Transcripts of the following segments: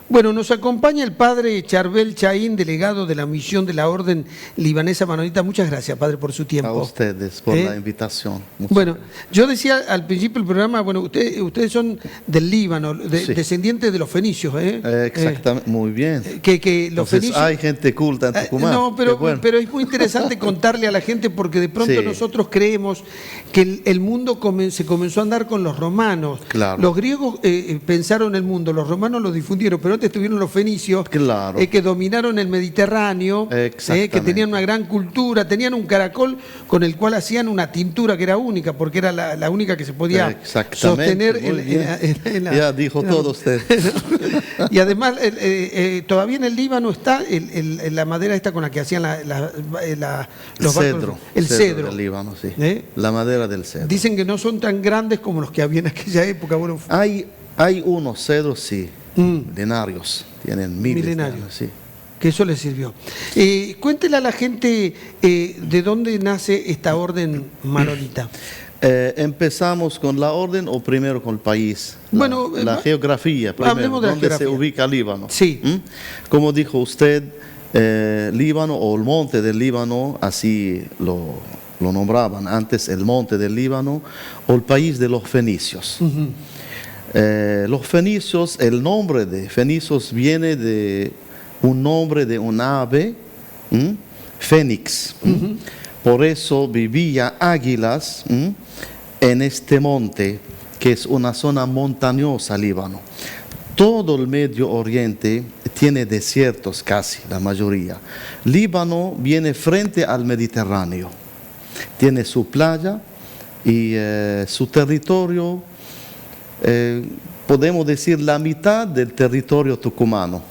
Bueno, nos acompaña el padre Charbel Chaín, delegado de la misión de la Orden Libanesa Maronita. Muchas gracias, padre, por su tiempo. A ustedes por la invitación. Bueno, yo decía al principio del programa, bueno, ustedes son del Líbano, Sí. descendientes de los fenicios, ¿eh? Exactamente, muy bien. Que los Entonces, fenicios... hay gente culta en Tucumán. No, Qué bueno. pero es muy interesante contarle a la gente porque de pronto Sí. nosotros creemos que el mundo se comenzó a andar con los romanos. Claro. Los griegos pensaron el mundo, los romanos lo difundieron, pero antes tuvieron los fenicios Claro. que dominaron el Mediterráneo, que tenían una gran cultura, tenían un caracol con el cual hacían una tintura que era única, porque era la única que se podía sostener en la... Ya dijo todo usted. Y además, todavía en el Líbano está la madera esta con la que hacían los barcos. El cedro del Líbano, sí. La madera del cedro. Dicen que no son tan grandes como los que había en aquella época. Bueno, Hay unos cedros, sí, milenarios, tienen miles de años, sí. Que eso les sirvió. Cuéntele a la gente de dónde nace esta orden maronita. ¿Empezamos con la orden o primero con el país? Bueno, la geografía, primero, ¿dónde se ubica Líbano? Sí. Como dijo usted, Líbano o el monte del Líbano, así lo nombraban antes, el monte del Líbano o el país de los fenicios. Los fenicios, el nombre de fenicios viene de un nombre de un ave, fénix. Por eso vivía águilas en este monte, que es una zona montañosa, Líbano. Todo el Medio Oriente tiene desiertos casi, la mayoría. Líbano viene frente al Mediterráneo. Tiene su playa y su territorio, podemos decir la mitad del territorio tucumano.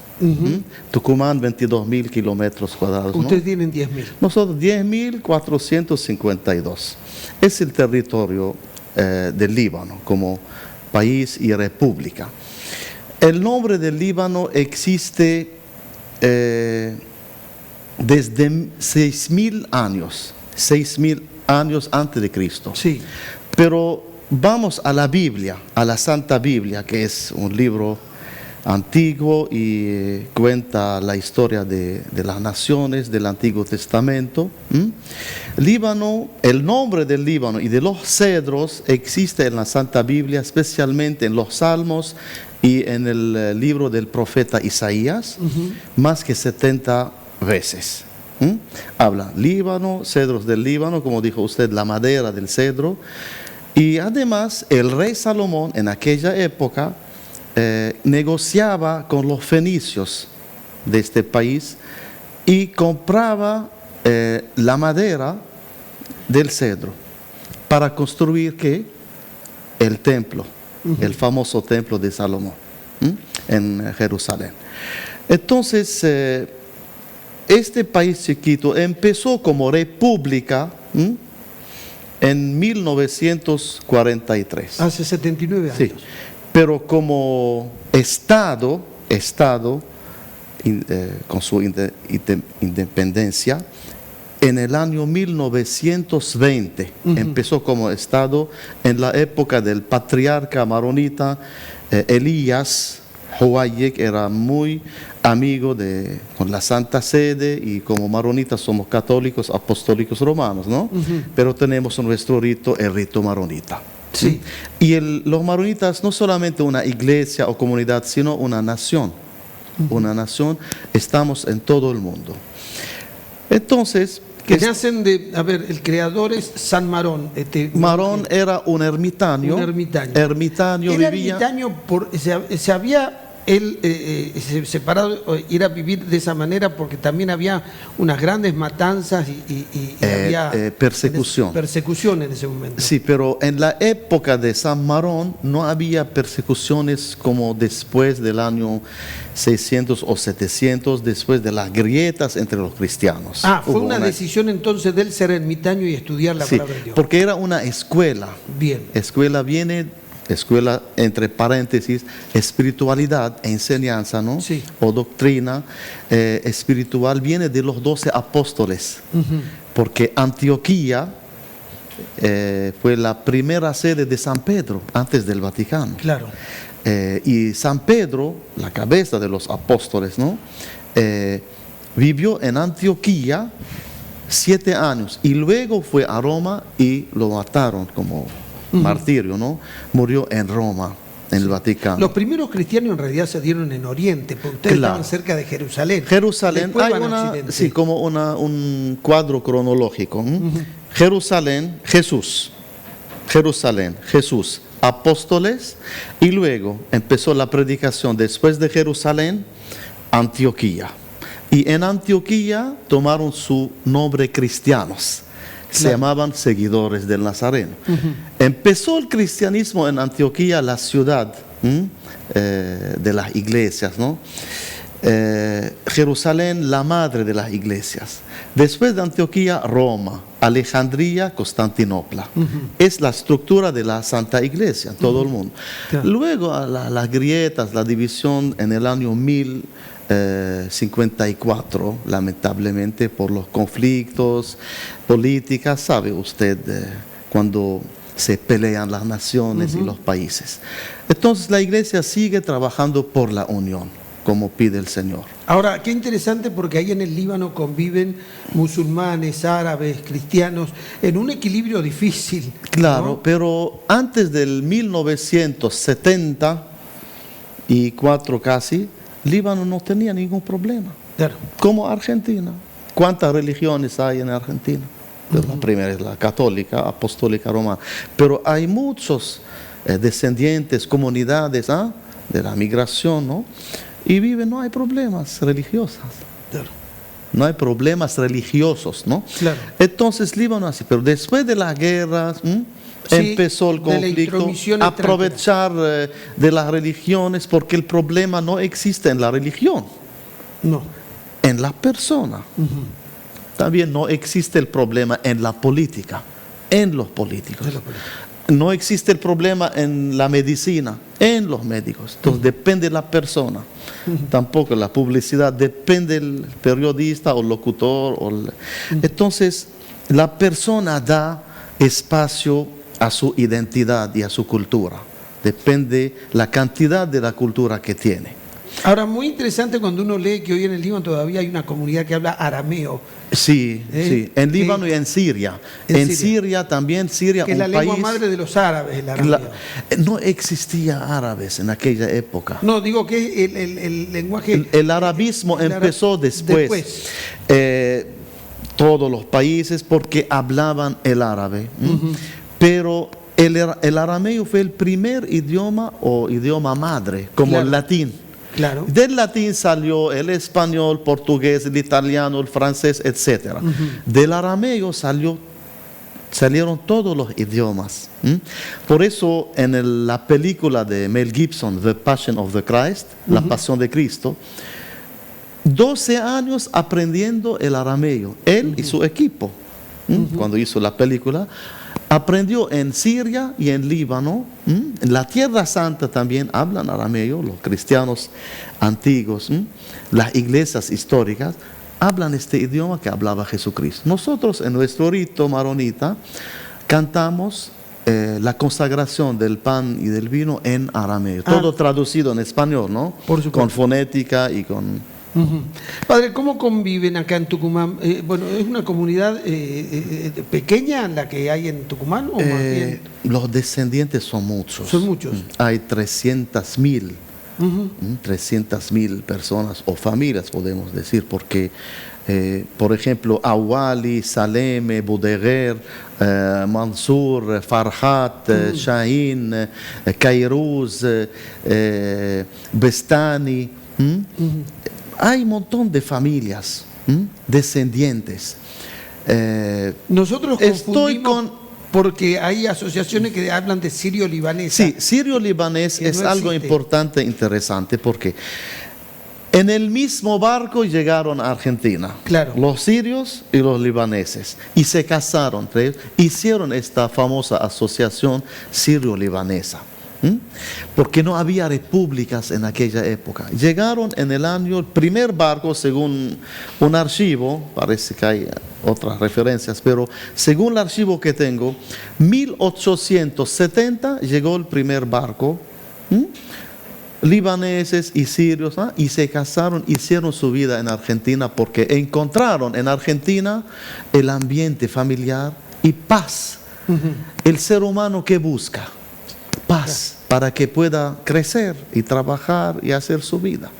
Tucumán, 22.000 kilómetros cuadrados. Ustedes ¿no? tienen 10.000. Nosotros 10.452. Es el territorio del Líbano como país y república. El nombre del Líbano existe desde 6.000 años. 6.000 años antes de Cristo. Sí. Pero vamos a la Biblia, a la Santa Biblia, que es un libro antiguo y cuenta la historia de las naciones del Antiguo Testamento. Líbano, el nombre del Líbano y de los cedros existe en la Santa Biblia, especialmente en los Salmos y en el libro del profeta Isaías, más que 70 veces. Habla Líbano, cedros del Líbano, como dijo usted, la madera del cedro. Y además el rey Salomón en aquella época negociaba con los fenicios de este país y compraba la madera del cedro para construir ¿qué? El templo, el famoso templo de Salomón en Jerusalén. Entonces, este país chiquito empezó como república en 1943. Hace 79 años. Sí. Pero como Estado con su independencia, en el año 1920 empezó como Estado en la época del patriarca maronita Elías Huwaye, que era muy amigo con la Santa Sede, y como maronitas somos católicos apostólicos romanos, ¿no? Pero tenemos nuestro rito, el rito maronita. Sí. Y los maronitas no solamente una iglesia o comunidad, sino una nación. Una nación, estamos en todo el mundo. Entonces... Que nacen de, a ver, el creador es San Marón. Marón era un ermitaño. Un ermitaño. Ermitaño Era vivía... ermitaño, se había él separado, ir a vivir de esa manera porque también había unas grandes matanzas y había persecución en ese momento. Sí, pero en la época de San Marón no había persecuciones como después del año 600 o 700, después de las grietas entre los cristianos. Fue una decisión entonces de él ser ermitaño y estudiar la palabra de Dios. Porque era una escuela. Bien. Escuela entre paréntesis, espiritualidad, enseñanza, ¿no? Sí. O doctrina espiritual viene de los 12 apóstoles, porque Antioquía fue la primera sede de San Pedro antes del Vaticano. Claro. Y San Pedro, la cabeza de los apóstoles, ¿no? Vivió en Antioquía 7 años y luego fue a Roma y lo mataron como martirio, ¿no? Murió en Roma, en el Vaticano. Los primeros cristianos en realidad se dieron en Oriente, porque ustedes estaban cerca de Jerusalén. Jerusalén, hay como un cuadro cronológico. Jerusalén, Jesús, apóstoles, y luego empezó la predicación después de Jerusalén, Antioquía. Y en Antioquía tomaron su nombre cristianos. Se llamaban seguidores del Nazareno. Empezó el cristianismo en Antioquía, la ciudad de las iglesias, ¿no? Jerusalén, la madre de las iglesias. Después de Antioquía, Roma, Alejandría, Constantinopla. Es la estructura de la Santa Iglesia, todo el mundo. Luego las grietas, la división en el año 1054, lamentablemente por los conflictos políticos, sabe usted, cuando se pelean las naciones y los países. Entonces la iglesia sigue trabajando por la unión, como pide el Señor. Ahora, qué interesante, porque ahí en el Líbano conviven musulmanes, árabes, cristianos, en un equilibrio difícil. Claro, ¿no? pero antes del 1974 casi, Líbano no tenía ningún problema. Claro. Como Argentina. ¿Cuántas religiones hay en Argentina? La primera es la católica, apostólica romana. Pero hay muchos descendientes, comunidades de la migración, ¿no? Y viven, no hay problemas religiosos. Claro. No hay problemas religiosos, ¿no? Claro. Entonces Líbano así, pero después de las guerras, empezó el conflicto, aprovechar de las religiones, porque el problema no existe en la religión, no, en la persona. También no existe el problema en la política, en los políticos. No existe el problema en la medicina, en los médicos. Entonces depende de la persona. Tampoco la publicidad, depende del periodista o locutor. Entonces la persona da espacio a su identidad y a su cultura. Depende la cantidad de la cultura que tiene. Ahora, muy interesante cuando uno lee que hoy en el Líbano todavía hay una comunidad que habla arameo. Sí, sí, en Líbano y en Siria. En Siria también, Siria, que es la lengua madre de los árabes, el arameo. No existía árabes en aquella época. No, digo que el lenguaje... El arabismo empezó después. Todos los países porque hablaban el árabe. Pero el arameo fue el primer idioma o idioma madre, como el latín. Claro. Del latín salió el español, portugués, el italiano, el francés, etc. Del arameo salieron todos los idiomas. Por eso en la película de Mel Gibson, The Passion of the Christ, La Pasión de Cristo, 12 años aprendiendo el arameo, él y su equipo. Cuando hizo la película, aprendió en Siria y en Líbano. En la Tierra Santa también hablan arameo, los cristianos antiguos. Las iglesias históricas hablan este idioma que hablaba Jesucristo. Nosotros en nuestro rito maronita cantamos la consagración del pan y del vino en arameo. Todo traducido en español, ¿no? Por supuesto. Con fonética y con... Padre, ¿cómo conviven acá en Tucumán? Bueno, ¿es una comunidad pequeña la que hay en Tucumán? ¿O más bien? Los descendientes son muchos. Son muchos. Hay 300.000. 300.000 personas o familias, podemos decir, porque, por ejemplo, Awali, Saleme, Budeguer, Mansur, Farhat, Shahin, Kairuz, Bestani. Hay un montón de familias, descendientes. Nosotros confundimos porque hay asociaciones que hablan de sirio-libanés. Sí, sirio-libanés es algo importante e interesante porque en el mismo barco llegaron a Argentina. Claro. Los sirios y los libaneses. Y se casaron entre ellos. Hicieron esta famosa asociación sirio-libanesa. Porque no había repúblicas en aquella época. Llegaron en el primer barco, según un archivo, parece que hay otras referencias, pero según el archivo que tengo, 1870 llegó el primer barco libaneses y sirios, ¿no? Y se casaron, hicieron su vida en Argentina porque encontraron en Argentina el ambiente familiar y paz. El ser humano que busca paz para que pueda crecer y trabajar y hacer su vida.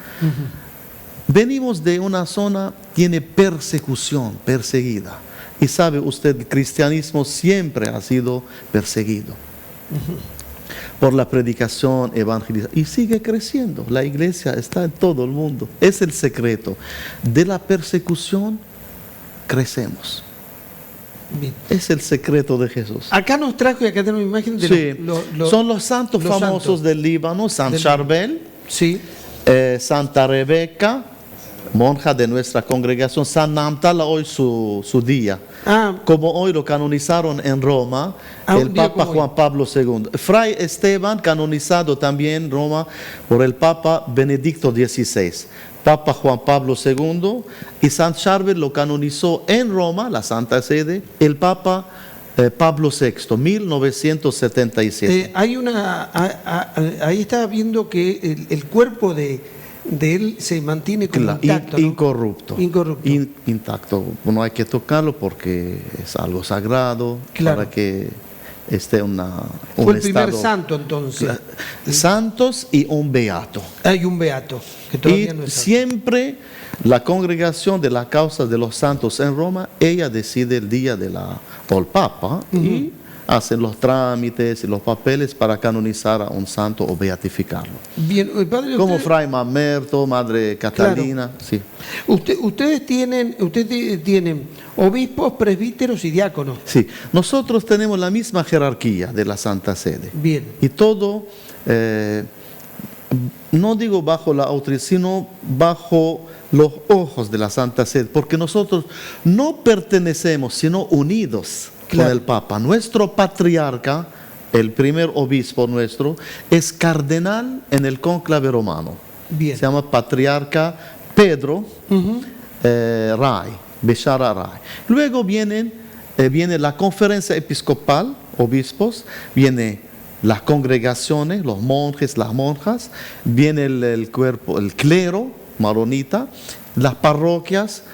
Venimos de una zona que tiene persecución, perseguida. Y sabe usted, el cristianismo siempre ha sido perseguido por la predicación, evangelización, y sigue creciendo. La iglesia está en todo el mundo. Es el secreto. De la persecución crecemos. Bien. Es el secreto de Jesús. Acá nos trajo, y acá tenemos imagen de son los santos famosos del Líbano: San Charbel, sí. Santa Rebeca, monja de nuestra congregación. San Namtala, hoy su día. Como hoy lo canonizaron en Roma, el Papa Juan Pablo II. Fray Esteban, canonizado también en Roma por el Papa Benedicto XVI. Papa Juan Pablo II, y San Charbel lo canonizó en Roma, la Santa Sede, el Papa Pablo VI, 1977. Ahí estaba viendo que el cuerpo de él se mantiene como intacto, ¿no? Incorrupto. Intacto. No hay que tocarlo porque es algo sagrado, para que esté Fue el primer santo, entonces. Santos y un beato. Hay un beato, que todavía no es santo. Siempre la congregación de la causa de los santos en Roma, ella decide el día del Papa y hacen los trámites y los papeles para canonizar a un santo o beatificarlo. Bien, padre, como Fray Mamerto, Madre Catalina. Claro. Sí. Ustedes tienen obispos, presbíteros y diáconos. Sí, nosotros tenemos la misma jerarquía de la Santa Sede. Bien. Y todo, no digo bajo la autoridad, sino bajo los ojos de la Santa Sede, porque nosotros no pertenecemos, sino unidos. Con el Papa. Nuestro patriarca, el primer obispo nuestro, es cardenal en el cónclave romano. Bien. Se llama patriarca Pedro Ray, Bechara Ray. Luego viene la conferencia episcopal, obispos, viene las congregaciones, los monjes, las monjas, viene el clero maronita, las parroquias,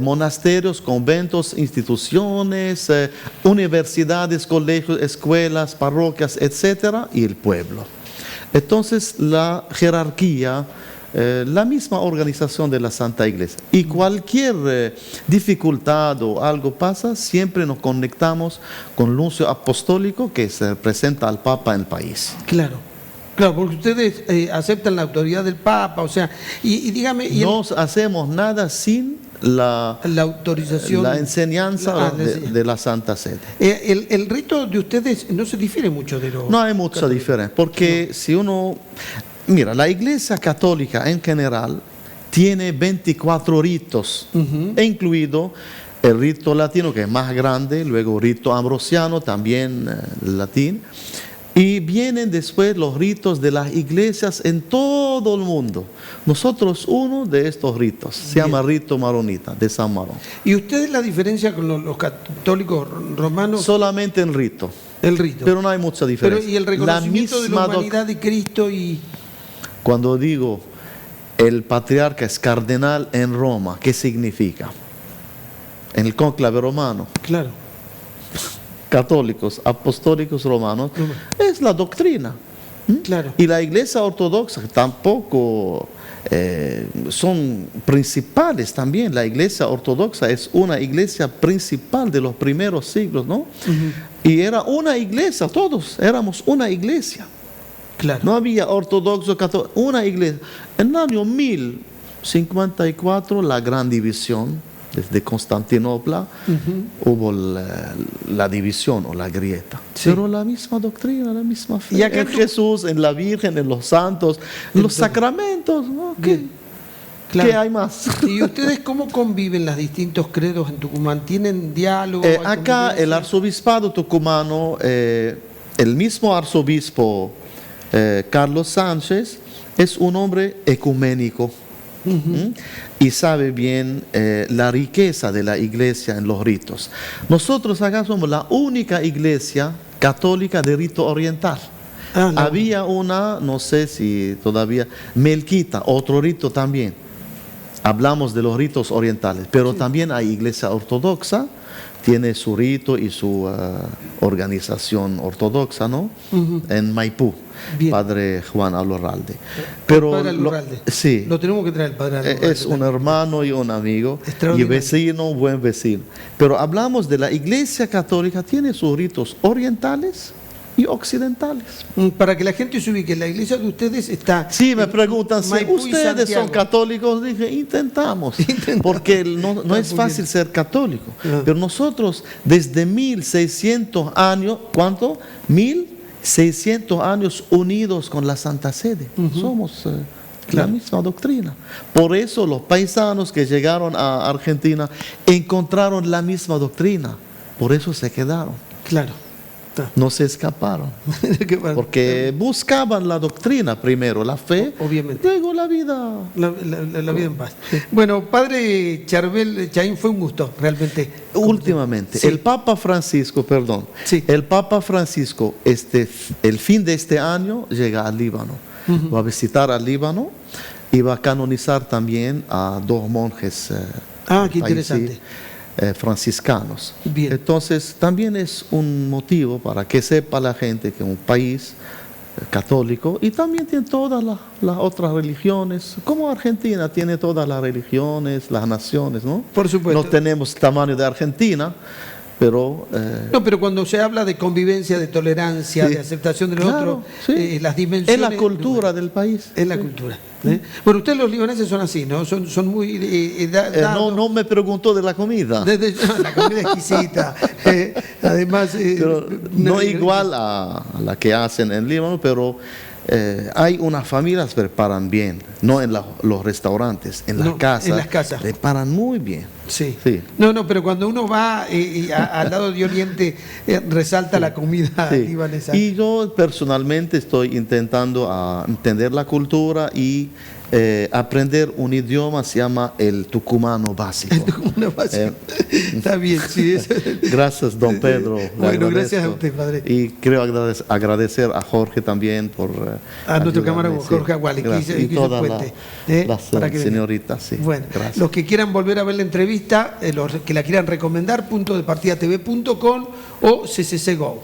monasterios, conventos, instituciones, universidades, colegios, escuelas, parroquias, etcétera, y el pueblo. Entonces, la jerarquía, la misma organización de la Santa Iglesia. Y cualquier dificultad o algo pasa, siempre nos conectamos con el nuncio apostólico que se presenta al Papa en el país. Claro. Claro, porque ustedes aceptan la autoridad del Papa, o sea, y dígame... No hacemos nada sin la autorización, la enseñanza de la Santa Sede. El rito de ustedes no se difiere mucho de lo... No hay mucha diferencia, porque si uno... Mira, la Iglesia Católica en general tiene 24 ritos, incluido el rito latino, que es más grande, luego rito ambrosiano, también latín. Y vienen después los ritos de las iglesias en todo el mundo. Nosotros uno de estos ritos, se llama rito maronita, de San Marón. ¿Y ustedes la diferencia con los católicos romanos? Solamente en rito. El rito. Pero no hay mucha diferencia. Pero, ¿y el reconocimiento de la humanidad de Cristo? Cuando digo el patriarca es cardenal en Roma, ¿qué significa? En el cónclave romano. Claro. Católicos, apostólicos romanos, es la doctrina. Claro. Y la Iglesia Ortodoxa tampoco son principales también. La Iglesia Ortodoxa es una iglesia principal de los primeros siglos, ¿no? Y era una iglesia, todos éramos una iglesia. Claro. No había ortodoxo, católico, una iglesia. En el año 1054, la gran división. Desde Constantinopla hubo la división o la grieta. Sí. Pero la misma doctrina, la misma fe. ¿Y acá en Jesús, en la Virgen, en los santos, en los sacramentos, ¿no? ¿Qué hay más? ¿Y ustedes cómo conviven los distintos credos en Tucumán? ¿Tienen diálogo? Acá el arzobispado tucumano, el mismo arzobispo Carlos Sánchez, es un hombre ecuménico. Y sabe bien la riqueza de la iglesia en los ritos. Nosotros acá somos la única iglesia católica de rito oriental. Había una, no sé si todavía, melquita, otro rito también. Hablamos de los ritos orientales, pero también hay iglesia ortodoxa, tiene su rito y su organización ortodoxa, ¿no? En Maipú. Bien. Padre Juan Alorralde. Pero padre Alorralde. Sí. Lo tenemos que traer, padre Alorralde. Es un hermano y un amigo, y vecino, buen vecino. Pero hablamos de la iglesia católica, tiene sus ritos orientales y occidentales. Para que la gente se ubique, la iglesia de ustedes está... Sí, me preguntan si ustedes son católicos. Dije, intentamos, porque no es fácil ser católico. Pero nosotros desde 1600 años, ¿cuánto? 1600 años unidos con la Santa Sede. Somos la misma doctrina. Por eso los paisanos que llegaron a Argentina encontraron la misma doctrina. Por eso se quedaron. Claro. No se escaparon, porque buscaban la doctrina primero, la fe, obviamente. Luego la vida. La vida en paz. Bueno, padre Charbel Chaín, fue un gusto, realmente. Últimamente, el Papa Francisco, el Papa Francisco, el fin de este año llega al Líbano, va a visitar al Líbano y va a canonizar también a 2 monjes. Qué interesante. Franciscanos. Bien. Entonces también es un motivo para que sepa la gente que un país católico y también tiene todas las otras religiones, como Argentina tiene todas las religiones, las naciones, ¿no? Por supuesto. No tenemos tamaño de Argentina, pero... No, pero cuando se habla de convivencia, de tolerancia, de aceptación del otro, las dimensiones... Es la cultura del país. Es la cultura. Bueno, ustedes los libaneses son así, ¿no? Son muy... no me preguntó de la comida. La comida exquisita. Además... pero no igual a la que hacen en Líbano, pero... hay unas familias que preparan bien, no en los restaurantes, en las casas. Preparan muy bien. Sí. No, pero cuando uno va al lado de Oriente, resalta la comida libanesa. Y yo personalmente estoy intentando entender la cultura y aprender un idioma, se llama el tucumano básico. El tucumano básico. Está bien, sí. Gracias, don Pedro. Bueno, gracias a usted, padre. Y quiero agradecer a Jorge también por a nuestro camarada Jorge Aguali, y todas las señoritas. Sí. Bueno, gracias. Los que quieran volver a ver la entrevista, los que la quieran recomendar, puntodepartidatv.com o CCC Go.